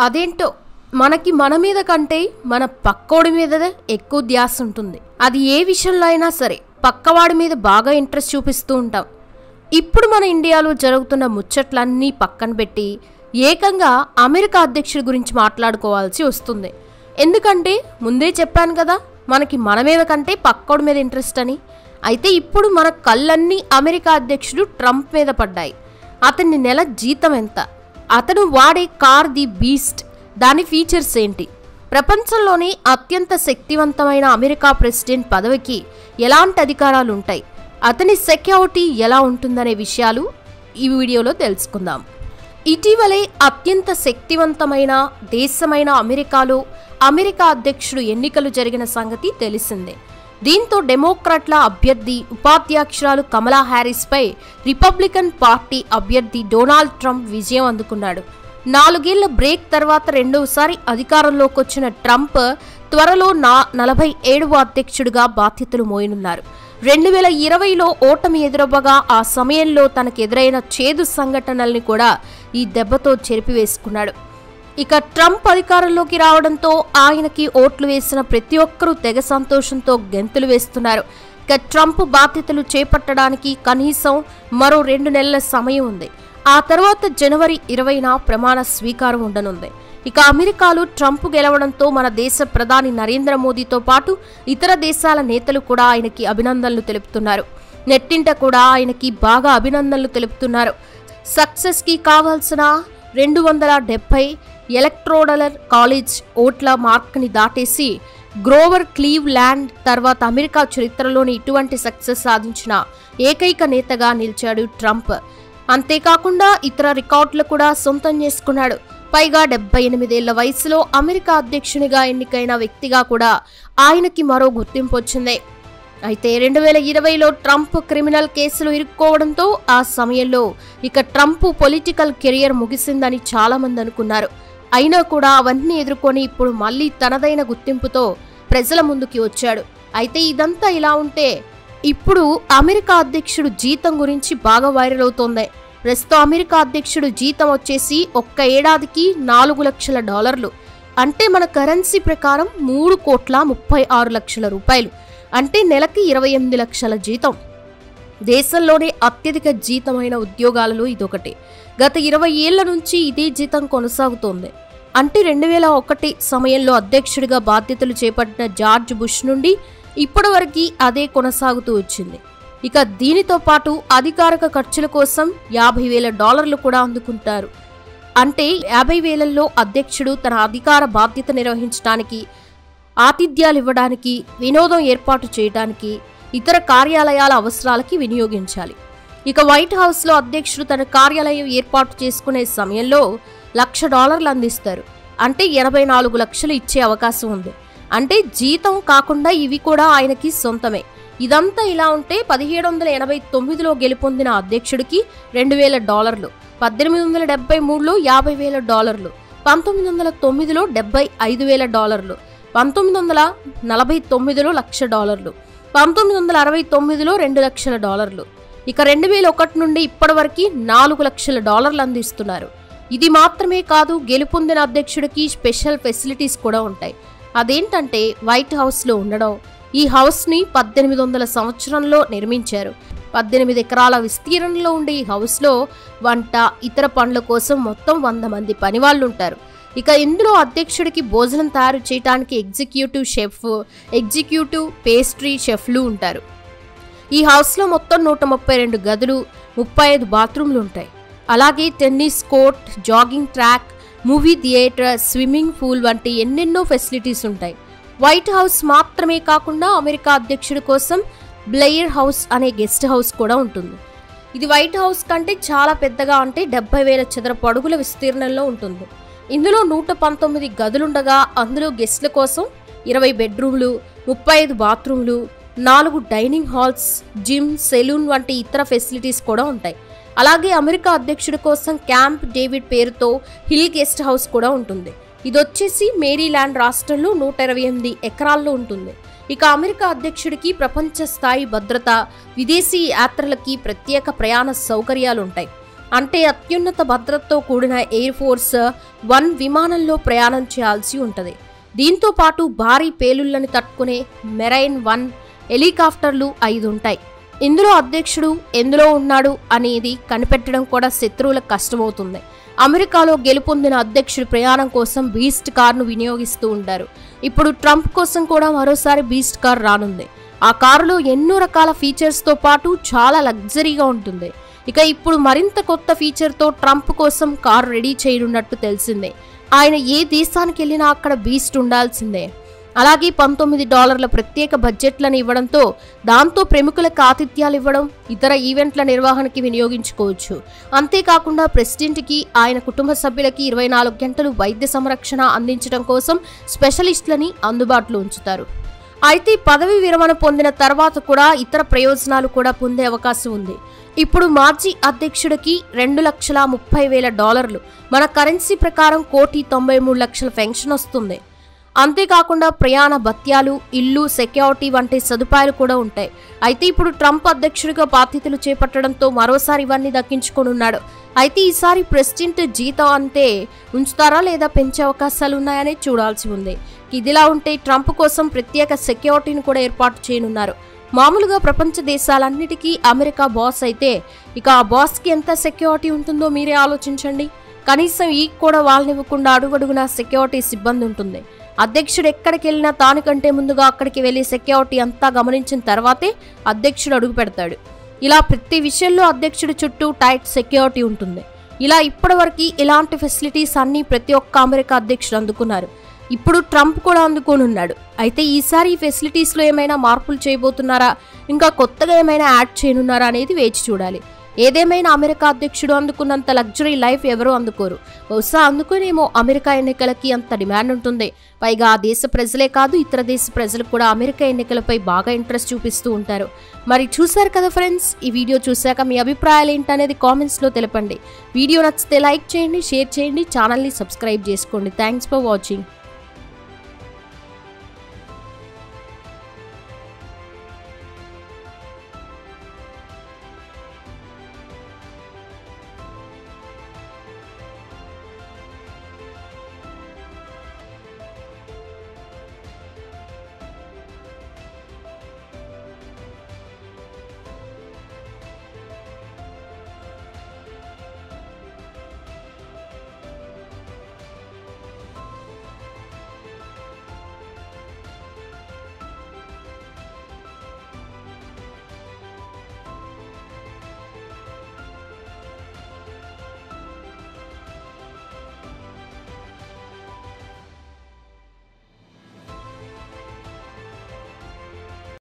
అదేంటో మనకి మన మీద కంటే మన పక్కోడి మీదనే ఎక్కువ ధ్యాస ఉంటుంది. అది ఏ విషయంలో అయినా సరే పక్కవాడి మీద బాగా ఇంట్రెస్ట్ చూపిస్తూ ఉంటాం. ఇప్పుడు మన ఇండియాలో జరుగుతున్న ముచ్చట్లన్నీ పక్కన పెట్టి ఏకంగా అమెరికా అధ్యక్షుడి గురించి మాట్లాడుకోవాల్సి వస్తుంది. ఎందుకంటే ముందే చెప్పాను కదా, మనకి మన మీద కంటే పక్కోడి మీద ఇంట్రెస్ట్ అని. అయితే ఇప్పుడు మన కళ్ళన్నీ అమెరికా అధ్యక్షుడు ట్రంప్ మీద పడ్డాయి. అతని నెల జీతం ఎంత, అతను వాడే కార్ ది బీస్ట్, దాని ఫీచర్స్ ఏంటి, ప్రపంచంలోనే అత్యంత శక్తివంతమైన అమెరికా ప్రెసిడెంట్ పదవికి ఎలాంటి అధికారాలు ఉంటాయి, అతని సెక్యూరిటీ ఎలా ఉంటుందనే విషయాలు ఈ వీడియోలో తెలుసుకుందాం. ఇటీవలే అత్యంత శక్తివంతమైన దేశమైన అమెరికాలో అమెరికా అధ్యక్షుడు ఎన్నికలు జరిగిన సంగతి తెలిసిందే. దీంతో డెమోక్రాట్ల అభ్యర్థి ఉపాధ్యక్షురాలు కమలా హ్యారిస్ పై రిపబ్లికన్ పార్టీ అభ్యర్థి డొనాల్డ్ ట్రంప్ విజయం అందుకున్నాడు. 4 ఏళ్ల బ్రేక్ తర్వాత రెండవసారి అధికారంలోకి వచ్చిన ట్రంప్ త్వరలో 47వ అధ్యక్షుడిగా బాధ్యతలు మోయనున్నారు. 2020లో ఓటమి ఎదురవ్వగా ఆ సమయంలో తనకెదురైన చేదు సంఘటనల్ని కూడా ఈ దెబ్బతో చెరిపివేసుకున్నాడు. ఇక ట్రంప్ అధికారంలోకి రావడంతో ఆయనకి ఓట్లు వేసిన ప్రతి ఒక్కరూ తెగ సంతోషంతో గెంతులు వేస్తున్నారు. ఇక ట్రంప్ బాధ్యతలు చేపట్టడానికి కనీసం మరో 2 నెలల సమయం ఉంది. ఆ తర్వాత జనవరి 20న ప్రమాణ స్వీకారం ఉండనుంది. ఇక అమెరికాలో ట్రంప్ గెలవడంతో మన దేశ ప్రధాని నరేంద్ర మోదీతో పాటు ఇతర దేశాల నేతలు కూడా ఆయనకి అభినందనలు తెలుపుతున్నారు. నెట్టింట కూడా ఆయనకి బాగా అభినందనలు తెలుపుతున్నారు. సక్సెస్ కి కావాల్సిన 270 ఎలక్టోరల్ కాలేజ్ ఓట్ల మార్క్ని దాటేసి గ్రోవర్ క్లీవ్లాండ్ తర్వాత అమెరికా చరిత్రలోని ఇటువంటి సక్సెస్ సాధించిన ఏకైక నేతగా నిలిచాడు ట్రంప్. అంతేకాకుండా ఇతర రికార్డులు కూడా సొంతం చేసుకున్నాడు. పైగా 78 ఏళ్ల వయసులో అమెరికా అధ్యక్షునిగా ఎన్నికైన వ్యక్తిగా కూడా ఆయనకి మరో గుర్తింపు వచ్చింది. అయితే 2020లో ట్రంప్ క్రిమినల్ కేసులు ఇరుక్కోవడంతో ఆ సమయంలో ఇక ట్రంప్ పొలిటికల్ కెరియర్ ముగిసిందని చాలా మంది అనుకున్నారు. అయినా కూడా అవన్నీ ఎదుర్కొని ఇప్పుడు మళ్ళీ తనదైన గుర్తింపుతో ప్రజల ముందుకి వచ్చాడు. అయితే ఇదంతా ఇలా ఉంటే ఇప్పుడు అమెరికా అధ్యక్షుడు జీతం గురించి బాగా వైరల్ అవుతోంది. ప్రస్తుతం అమెరికా అధ్యక్షుడు జీతం వచ్చేసి ఒక్క ఏడాదికి $4 లక్షల, అంటే మన కరెన్సీ ప్రకారం 3,36 లక్షల రూపాయలు, అంటే నెలకి 28 లక్షల జీతం. దేశంలోనే అత్యధిక జీతమైన ఉద్యోగాలలో ఇదొకటి. గత 20 ఏళ్ల నుంచి ఇదే జీతం కొనసాగుతోంది. అంటే 2001 సమయంలో అధ్యక్షుడిగా బాధ్యతలు చేపట్టిన జార్జ్ బుష్ నుండి ఇప్పటివరకు అదే కొనసాగుతూ వచ్చింది. ఇక దీనితో పాటు అధికారిక ఖర్చుల కోసం $50,000 కూడా అందుకుంటారు. అంటే 50,000లో అధ్యక్షుడు తన అధికార బాధ్యత నిర్వహించడానికి, ఆతిథ్యాలు ఇవ్వడానికి, వినోదం ఏర్పాటు చేయడానికి, ఇతర కార్యాలయాల అవసరాలకి వినియోగించాలి. ఇక వైట్ హౌస్లో అధ్యక్షుడు తన కార్యాలయం ఏర్పాటు చేసుకునే సమయంలో $1,00,000 అందిస్తారు. అంటే 84 లక్షలు ఇచ్చే అవకాశం ఉంది. అంటే జీతం కాకుండా ఇవి కూడా ఆయనకి సొంతమే. ఇదంతా ఇలా ఉంటే 1789లో గెలుపొందిన అధ్యక్షుడికి $2,000, 1873లో $50,000, 1909లో $75,000, 1949లో $1,00,000, 1969లో $2 లక్షల. ఇక 2001 నుండి ఇప్పటివరకు $4 లక్షల అందిస్తున్నారు. ఇది మాత్రమే కాదు, గెలుపొందిన అధ్యక్షుడికి స్పెషల్ ఫెసిలిటీస్ కూడా ఉంటాయి. అదేంటంటే వైట్ హౌస్లో ఉండడం. ఈ హౌస్ని 1800 సంవత్సరంలో నిర్మించారు. 18 ఎకరాల విస్తీర్ణంలో ఉండే ఈ హౌస్లో వంట, ఇతర పనుల కోసం మొత్తం 100 మంది పనివాళ్ళు ఉంటారు. ఇక ఇందులో అధ్యక్షుడికి భోజనం తయారు చేయడానికి ఎగ్జిక్యూటివ్ షెఫ్, ఎగ్జిక్యూటివ్ పేస్ట్రీ షెఫ్లు ఉంటారు. ఈ హౌస్లో మొత్తం 132 గదులు, 35 బాత్రూమ్లు ఉంటాయి. అలాగే tennis court, jogging track, movie theatre, swimming pool వంటి ఎన్నెన్నో ఫెసిలిటీస్ ఉంటాయి. వైట్ హౌస్ మాత్రమే కాకుండా అమెరికా అధ్యక్షుడి కోసం బ్లెయిర్ హౌస్ అనే గెస్ట్ హౌస్ కూడా ఉంటుంది. ఇది వైట్ హౌస్ కంటే చాలా పెద్దగా, అంటే 70,000 చదరపు అడుగుల విస్తీర్ణంలో ఉంటుంది. ఇందులో 119 గదులుండగా అందులో గెస్ట్ల కోసం 20 బెడ్రూమ్లు, 35 బాత్రూమ్లు, 4 డైనింగ్ హాల్స్, జిమ్, సెలూన్ వంటి ఇతర ఫెసిలిటీస్ కూడా ఉంటాయి. అలాగే అమెరికా అధ్యక్షుడి కోసం క్యాంప్ డేవిడ్ పేరుతో హిల్ గెస్ట్ హౌస్ కూడా ఉంటుంది. ఇదొచ్చేసి మేరీల్యాండ్ రాష్ట్రంలో 128 ఎకరాల్లో ఉంటుంది. ఇక అమెరికా అధ్యక్షుడికి ప్రపంచ స్థాయి భద్రత, విదేశీ యాత్రలకి ప్రత్యేక ప్రయాణ సౌకర్యాలు ఉంటాయి. అంటే అత్యున్నత భద్రతతో కూడిన ఎయిర్ ఫోర్స్ 1 విమానంలో ప్రయాణం చేయాల్సి ఉంటుంది. దీంతో పాటు భారీ పేలుళ్లను తట్టుకునే మెరైన్ 1 హెలికాప్టర్లు 5 ఉంటాయి. ఇందులో అధ్యక్షుడు ఎందులో ఉన్నాడు అనేది కనిపెట్టడం కూడా శత్రువులకు కష్టమవుతుంది. అమెరికాలో గెలుపొందిన అధ్యక్షుడి ప్రయాణం కోసం బీస్ట్ కార్ను వినియోగిస్తూ ఉంటారు. ఇప్పుడు ట్రంప్ కోసం కూడా మరోసారి బీస్ట్ కార్ రానుంది. ఆ కారులో ఎన్నో రకాల ఫీచర్స్తో పాటు చాలా లగ్జరీగా ఉంటుంది. ఇక ఇప్పుడు మరింత కొత్త ఫీచర్తో ట్రంప్ కోసం కారు రెడీ చేయనున్నట్టు తెలిసిందే. ఆయన ఏ దేశానికి వెళ్ళినా అక్కడ బీస్ట్ ఉండాల్సిందే. అలాగే $19 ప్రత్యేక బడ్జెట్లను ఇవ్వడంతో దాంతో ప్రముఖులకు ఆతిథ్యాలు ఇవ్వడం, ఇతర ఈవెంట్ల నిర్వహణకి వినియోగించుకోవచ్చు. అంతేకాకుండా ప్రెసిడెంట్కి, ఆయన కుటుంబ సభ్యులకి 24 గంటలు వైద్య సంరక్షణ అందించడం కోసం స్పెషలిస్టులని అందుబాటులో ఉంచుతారు. అయితే పదవి విరమణ పొందిన తర్వాత కూడా ఇతర ప్రయోజనాలు కూడా పొందే అవకాశం ఉంది. ఇప్పుడు మాజీ అధ్యక్షుడికి $2,30,000 మన కరెన్సీ ప్రకారం $1,93,00,000 పెన్షన్ వస్తుంది. అంతేకాకుండా ప్రయాణ భత్యాలు, ఇల్లు, సెక్యూరిటీ వంటి సదుపాయాలు కూడా ఉంటాయి. అయితే ఇప్పుడు ట్రంప్ అధ్యక్షుడిగా బాధ్యతలు చేపట్టడంతో మరోసారి ఇవన్నీ దక్కించుకోనున్నాడు. అయితే ఈసారి ప్రెసిడెంట్ జీతం అంతే ఉంచుతారా లేదా పెంచే అవకాశాలు ఉన్నాయని చూడాల్సి ఉంది. ఇదిలా ఉంటే ట్రంప్ కోసం ప్రత్యేక సెక్యూరిటీని కూడా ఏర్పాటు చేయనున్నారు. మామూలుగా ప్రపంచ దేశాలన్నిటికీ అమెరికా బాస్ అయితే ఇక ఆ బాస్కి ఎంత సెక్యూరిటీ ఉంటుందో మీరే ఆలోచించండి. కనీసం ఈ కూడా వాళ్ళనివ్వకుండా అడుగడుగునా సెక్యూరిటీ సిబ్బంది ఉంటుంది. అధ్యక్షుడు ఎక్కడికి వెళ్ళినా తాను కంటే ముందుగా అక్కడికి వెళ్ళి సెక్యూరిటీ అంతా గమనించిన తర్వాతే అధ్యక్షుడు అడుగు పెడతాడు. ఇలా ప్రతి విషయంలో అధ్యక్షుడి చుట్టూ టైట్ సెక్యూరిటీ ఉంటుంది. ఇలా ఇప్పటివరకు ఇలాంటి ఫెసిలిటీస్ అన్ని ప్రతి ఒక్క అమెరికా అధ్యక్షుడు అందుకున్నారు. ఇప్పుడు ట్రంప్ కూడా అందుకోనున్నాడు. అయితే ఈసారి ఈ ఫెసిలిటీస్లో ఏమైనా మార్పులు చేయబోతున్నారా, ఇంకా కొత్తగా ఏమైనా యాడ్ చేయనున్నారా అనేది వేచి చూడాలి. ఏదేమైనా అమెరికా అధ్యక్షుడు అందుకున్నంత లగ్జరీ లైఫ్ ఎవరూ అందుకోరు. బహుశా అందుకునేమో అమెరికా ఎన్నికలకి అంత డిమాండ్ ఉంటుంది. పైగా ఆ దేశ ప్రజలే కాదు, ఇతర దేశ ప్రజలు కూడా అమెరికా ఎన్నికలపై బాగా ఇంట్రెస్ట్ చూపిస్తూ ఉంటారు. మరి చూసారు కదా ఫ్రెండ్స్, ఈ వీడియో చూశాక మీ అభిప్రాయాలు ఏంటనేది కామెంట్స్లో తెలపండి. వీడియో నచ్చితే లైక్ చేయండి, షేర్ చేయండి, ఛానల్ని సబ్స్క్రైబ్ చేసుకోండి. Thanks for watching.